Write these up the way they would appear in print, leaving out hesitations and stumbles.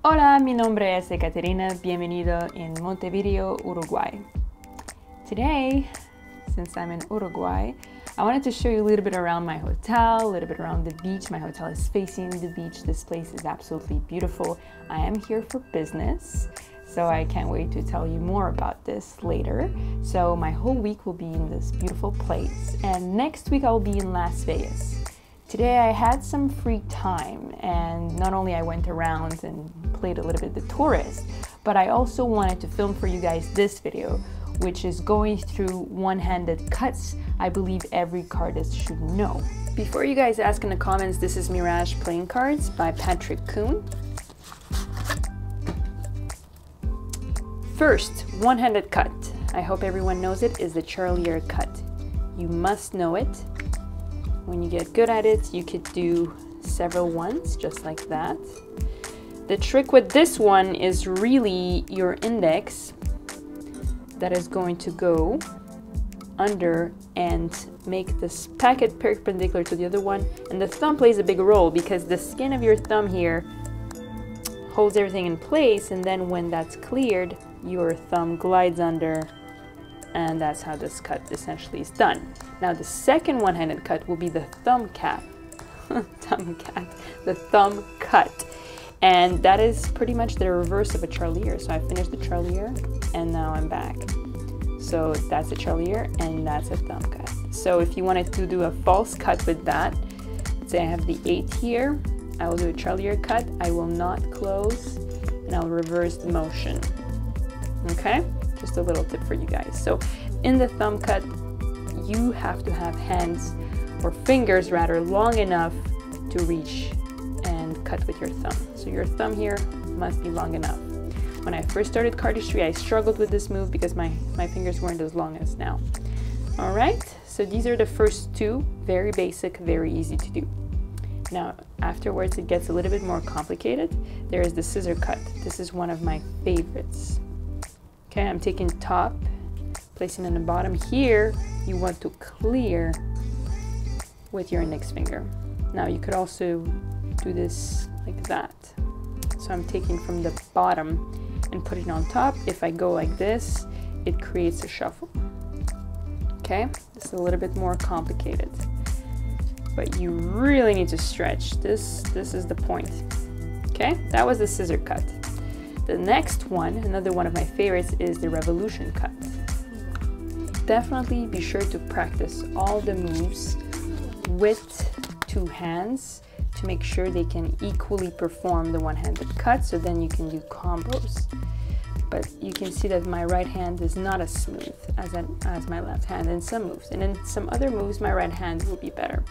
Hola, mi nombre es Ekaterina. Bienvenido in Montevideo, Uruguay. Today, since I'm in Uruguay, I wanted to show you a little bit around my hotel, a little bit around the beach. My hotel is facing the beach. This place is absolutely beautiful. I am here for business, so I can't wait to tell you more about this later. So my whole week will be in this beautiful place, and next week I will be in Las Vegas. Today I had some free time, and not only I went around and played a little bit the tourist, but I also wanted to film for you guys this video, which is going through one-handed cuts I believe every cardist should know. Before you guys ask in the comments, this is Mirage Playing Cards by Patrick Kuhn. First, one-handed cut, I hope everyone knows it, is the Charlier cut. You must know it. When you get good at it, you could do several ones, just like that. The trick with this one is really your index that is going to go under and make this packet perpendicular to the other one. And the thumb plays a big role because the skin of your thumb here holds everything in place, and then when that's cleared, your thumb glides under, and that's how this cut essentially is done. Now the second one-handed cut will be the thumb cap. The thumb cut. And that is pretty much the reverse of a Charlier. So I finished the Charlier and now I'm back. So that's a Charlier and that's a thumb cut. So if you wanted to do a false cut with that, say I have the 8 here, I will do a Charlier cut, I will not close, and I'll reverse the motion. Okay? Just a little tip for you guys. So in the thumb cut, you have to have hands or fingers rather long enough to reach and cut with your thumb. So your thumb here must be long enough. When I first started cardistry, I struggled with this move because my fingers weren't as long as now. All right, so these are the first two, very basic, very easy to do. Now, afterwards, it gets a little bit more complicated. There is the scissor cut. This is one of my favorites. Okay, I'm taking top, placing on the bottom. Here, you want to clear with your index finger. Now, you could also do this like that. So I'm taking from the bottom and putting it on top. If I go like this, it creates a shuffle. Okay, this is a little bit more complicated, but you really need to stretch. This is the point. Okay, that was the scissor cut. The next one, another one of my favorites, is the revolution cut. Definitely be sure to practice all the moves with two hands to make sure they can equally perform the one-handed cut, so then you can do combos. But you can see that my right hand is not as smooth as my left hand in some moves, and in some other moves my right hand will be better.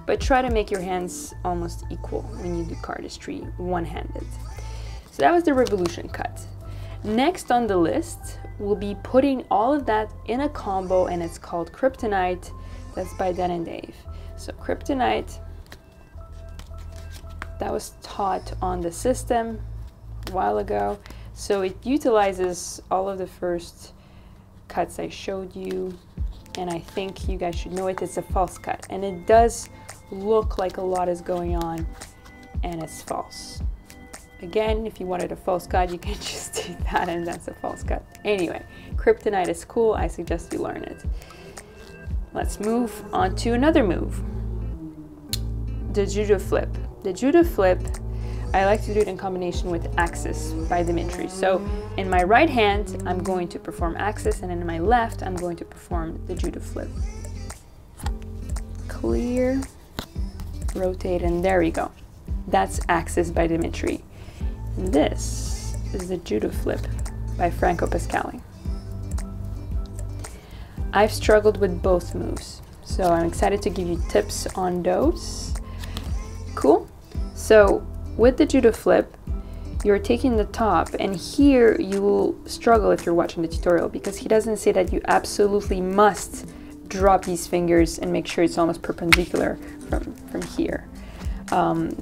But try to make your hands almost equal when you do cardistry one-handed. So that was the revolution cut. Next on the list, we'll be putting all of that in a combo, and it's called Kryptonite. That's by Dan and Dave. So Kryptonite, that was taught on the system a while ago. So it utilizes all of the first cuts I showed you, and I think you guys should know it. It's a false cut, and it does look like a lot is going on, and it's false. Again, if you wanted a false cut, you can just do that, and that's a false cut. Anyway, Kryptonite is cool. I suggest you learn it. Let's move on to another move, the judo flip. The judo flip, I like to do it in combination with Axis by Dimitri. So in my right hand, I'm going to perform Axis, and in my left, I'm going to perform the judo flip. Clear, rotate, and there you go. That's Axis by Dimitri. This is the judo flip by Franco Pasquale. I've struggled with both moves, so I'm excited to give you tips on those. Cool. So with the judo flip, you're taking the top, and here you will struggle if you're watching the tutorial, because he doesn't say that you absolutely must drop these fingers and make sure it's almost perpendicular from here.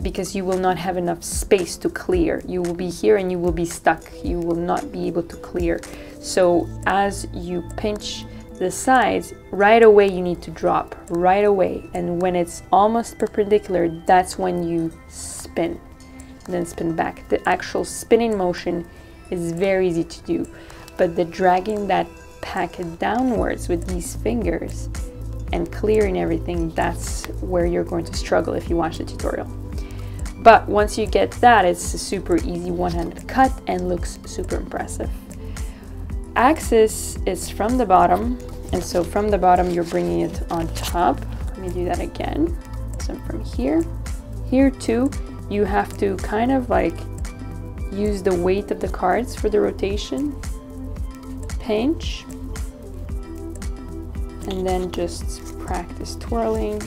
Because you will not have enough space to clear. You will be here and you will be stuck. You will not be able to clear. So as you pinch the sides, right away you need to drop, right away. And when it's almost perpendicular, that's when you spin. and then spin back. The actual spinning motion is very easy to do, but the dragging that packet downwards with these fingers and clearing everything, that's where you're going to struggle if you watch the tutorial. But once you get that, it's a super easy one-handed cut and looks super impressive. Axis is from the bottom, and so from the bottom you're bringing it on top. Let me do that again. So from here too, you have to kind of like use the weight of the cards for the rotation, pinch, and then just practice twirling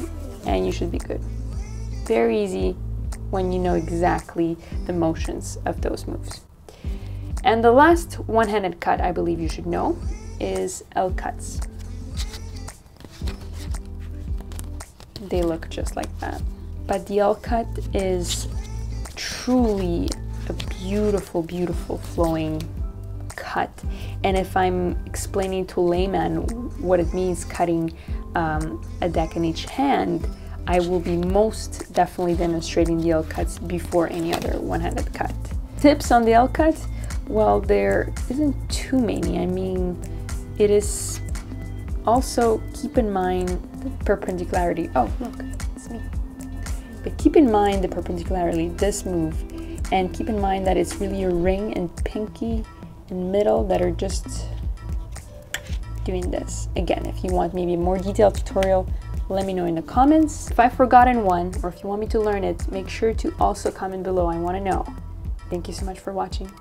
and you should be good. Very easy when you know exactly the motions of those moves. And the last one-handed cut I believe you should know is L cuts. They look just like that. But the L cut is truly a beautiful, beautiful flowing cut. And if I'm explaining to a layman what it means cutting a deck in each hand, I will be most definitely demonstrating the L cuts before any other one-handed cut. Tips on the L cut? Well, there isn't too many. I mean, it is also keep in mind the perpendicularity. Oh, look, it's me. But keep in mind the perpendicularity, this move, and keep in mind that it's really a ring and pinky and middle that are just doing this. Again, if you want maybe a more detailed tutorial, let me know in the comments. If I've forgotten one, or if you want me to learn it, make sure to also comment below. I want to know. Thank you so much for watching.